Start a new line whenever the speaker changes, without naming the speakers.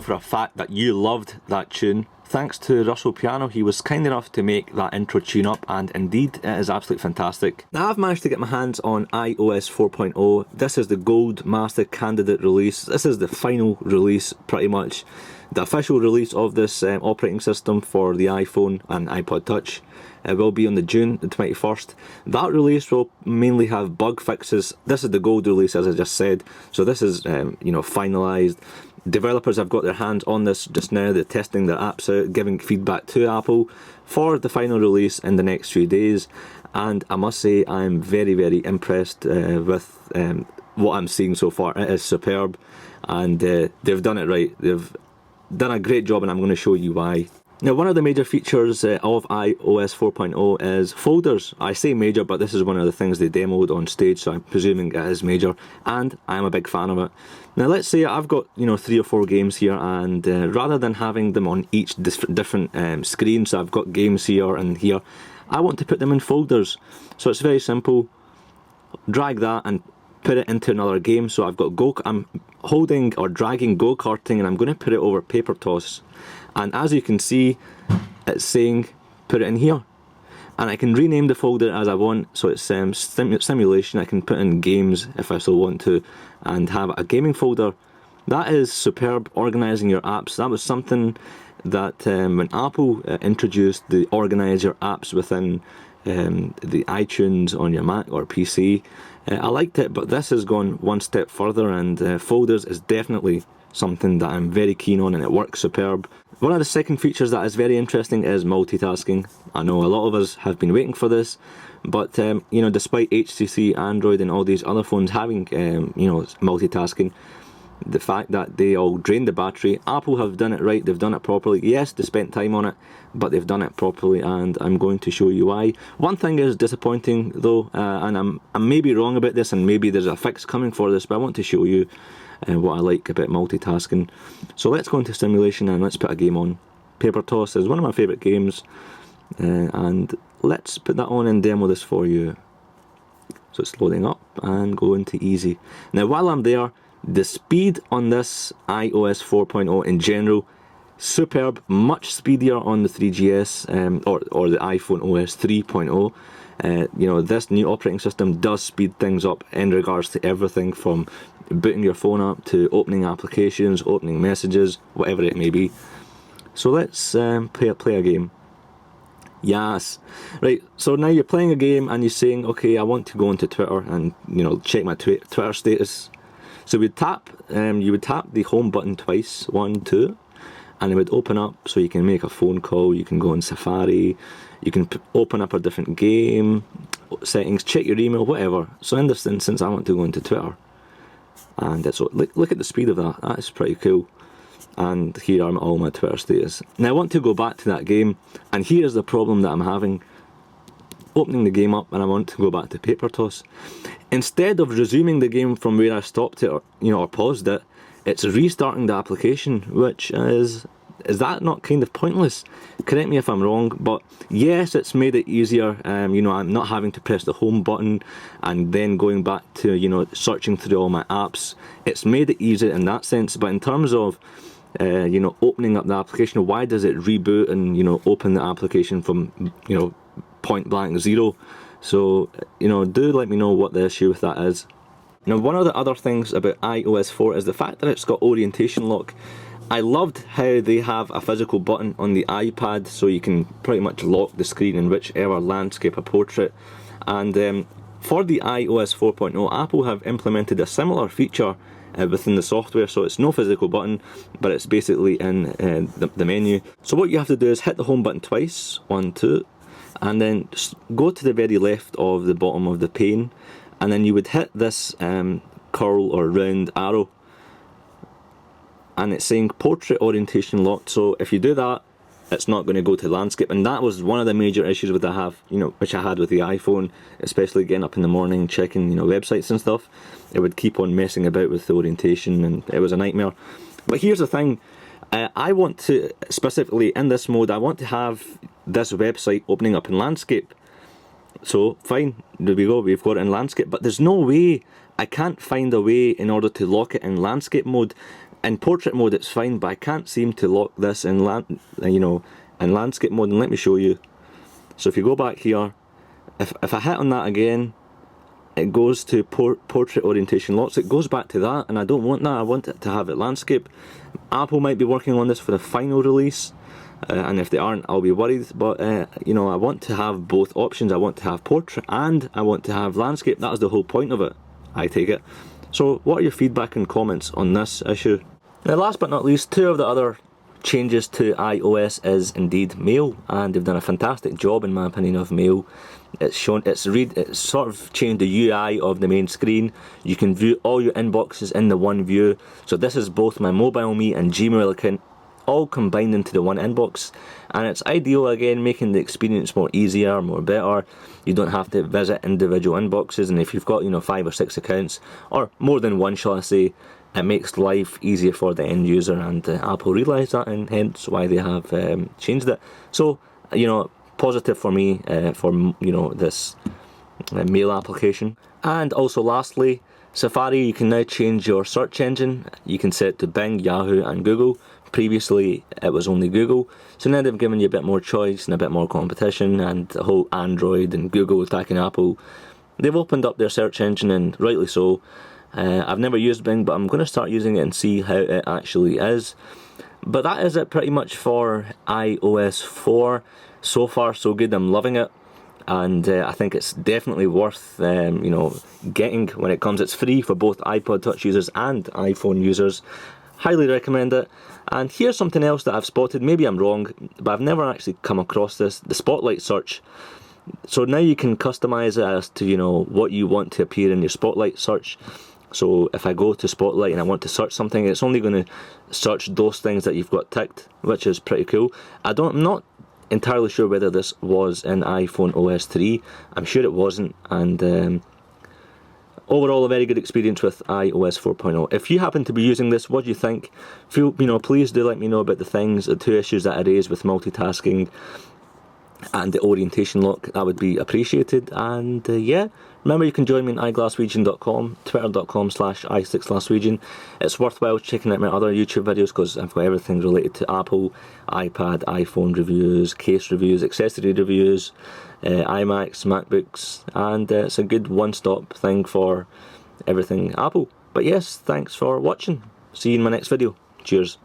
for a fact that you loved that tune. Thanks to Russell Piano, he was kind enough to make that intro tune up, and indeed it is absolutely fantastic. Now I've managed to get my hands on iOS 4.0. This is the Gold Master Candidate release. This is the final release pretty much. The official release of this operating system for the iPhone and iPod Touch will be on the June the 21st. That release will mainly have bug fixes. This is the Gold release, as I just said, so this is finalised. Developers have got their hands on this just now. They're testing their apps out, giving feedback to Apple for the final release in the next few days, and I must say I'm very, very impressed with what I'm seeing so far. It is superb, and they've done it right. They've done a great job, and I'm going to show you why. Now, one of the major features of iOS 4.0 is folders. I say major, but this is one of the things they demoed on stage, so I'm presuming it is major, and I'm a big fan of it. Now, let's say I've got 3 or 4 games here, and rather than having them on each different screen, so I've got games here and here, I want to put them in folders. So it's very simple. Drag that and put it into another game. So I've got I'm holding or dragging go-karting, and I'm going to put it over paper toss. And as you can see, it's saying put it in here, and I can rename the folder as I want. So it's simulation. I can put in games if I so want to, and have a gaming folder. That is superb, organising your apps. That was something that when Apple introduced the organise your apps within the iTunes on your Mac or PC, I liked it, but this has gone one step further, and folders is definitely something that I'm very keen on, and it works superb. One of the second features that is very interesting is multitasking. I know a lot of us have been waiting for this, but despite HTC, Android and all these other phones having multitasking, the fact that they all drain the battery, Apple have done it right, they've done it properly. Yes, they spent time on it, but they've done it properly, and I'm going to show you why. One thing is disappointing though, and I may be wrong about this, and maybe there's a fix coming for this, but I want to show you what I like about multitasking. So let's go into simulation and let's put a game on. Paper Toss is one of my favourite games, and let's put that on and demo this for you. So it's loading up and go into easy. Now while I'm there, the speed on this iOS 4.0 in general, superb, much speedier on the 3GS or the iPhone OS 3.0. This new operating system does speed things up in regards to everything from booting your phone up to opening applications, opening messages, whatever it may be. So let's play a game. Yes, right. So now you're playing a game and you're saying, okay, I want to go onto Twitter and check my Twitter status. So you would tap the home button twice, 1, 2, and it would open up. So you can make a phone call, you can go on Safari, you can open up a different game, settings, check your email, whatever. So in this instance, I want to go into Twitter, and so look at the speed of that. That is pretty cool. And here are all my Twitter status. Now I want to go back to that game, and here's the problem that I'm having. Opening the game up, and I want to go back to Paper Toss. Instead of resuming the game from where I stopped it, or paused it, it's restarting the application, which is that not kind of pointless? Correct me if I'm wrong, but yes, it's made it easier. I'm not having to press the home button and then going back to searching through all my apps. It's made it easier in that sense, but in terms of opening up the application, why does it reboot and open the application from point blank zero? So do let me know what the issue with that is. Now, one of the other things about iOS 4 is the fact that it's got orientation lock. I loved how they have a physical button on the iPad, so you can pretty much lock the screen in whichever landscape or portrait. And for the iOS 4.0, Apple have implemented a similar feature within the software, so it's no physical button, but it's basically in the menu. So what you have to do is hit the home button twice, 1, 2, and then just go to the very left of the bottom of the pane, and then you would hit this curl or round arrow, and it's saying portrait orientation locked. So if you do that, it's not going to go to landscape, and that was one of the major issues which I had with the iPhone, especially getting up in the morning checking websites and stuff. It would keep on messing about with the orientation, and it was a nightmare. But here's the thing, I want to, specifically in this mode, I want to have this website opening up in landscape. So fine, there we go, we've got it in landscape, but there's no way, I can't find a way in order to lock it in landscape mode. in portrait mode it's fine, but I can't seem to lock this in in landscape mode. And let me show you. So if you go back here, if I hit on that again, it goes to portrait orientation locks. It goes back to that, and I don't want that. I want it to have it landscape. Apple might be working on this for the final release, and if they aren't, I'll be worried. But I want to have both options. I want to have portrait and I want to have landscape. That is the whole point of it, I take it. So what are your feedback and comments on this issue? Now, last but not least, two of the other changes to iOS is indeed Mail, and they've done a fantastic job, in my opinion, of Mail. It's sort of changed the UI of the main screen. You can view all your inboxes in the one view. So this is both my Mobile Me and Gmail account all combined into the one inbox, and it's ideal, again, making the experience more easier, more better. You don't have to visit individual inboxes, and if you've got 5 or 6 accounts, or more than one, shall I say, it makes life easier for the end user, and Apple realised that, and hence why they have changed it. So positive for me for this Mail application. And also lastly, Safari, you can now change your search engine. You can set it to Bing, Yahoo and Google. Previously it was only Google, so now they've given you a bit more choice and a bit more competition, and the whole Android and Google attacking Apple, they've opened up their search engine, and rightly so. I've never used Bing, but I'm going to start using it and see how it actually is. But that is it pretty much for iOS 4. So far so good, I'm loving it, and I think it's definitely worth getting when it comes. It's free for both iPod Touch users and iPhone users. Highly recommend it. And here's something else that I've spotted, maybe I'm wrong, but I've never actually come across this, the Spotlight search. So now you can customize it as to what you want to appear in your Spotlight search. So if I go to Spotlight and I want to search something, it's only going to search those things that you've got ticked, which is pretty cool. I'm not entirely sure whether this was in iPhone OS 3. I'm sure it wasn't, and overall a very good experience with iOS 4.0. If you happen to be using this, what do you think? Please do let me know about the 2 issues that I raised with multitasking and the orientation lock. That would be appreciated. And remember, you can join me on iGlassRegion.com, twitter.com/i6glassregion. It's worthwhile checking out my other YouTube videos, because I've got everything related to Apple, iPad, iPhone reviews, case reviews, accessory reviews, iMacs, MacBooks, and it's a good one-stop thing for everything Apple. But yes, thanks for watching. See you in my next video. Cheers.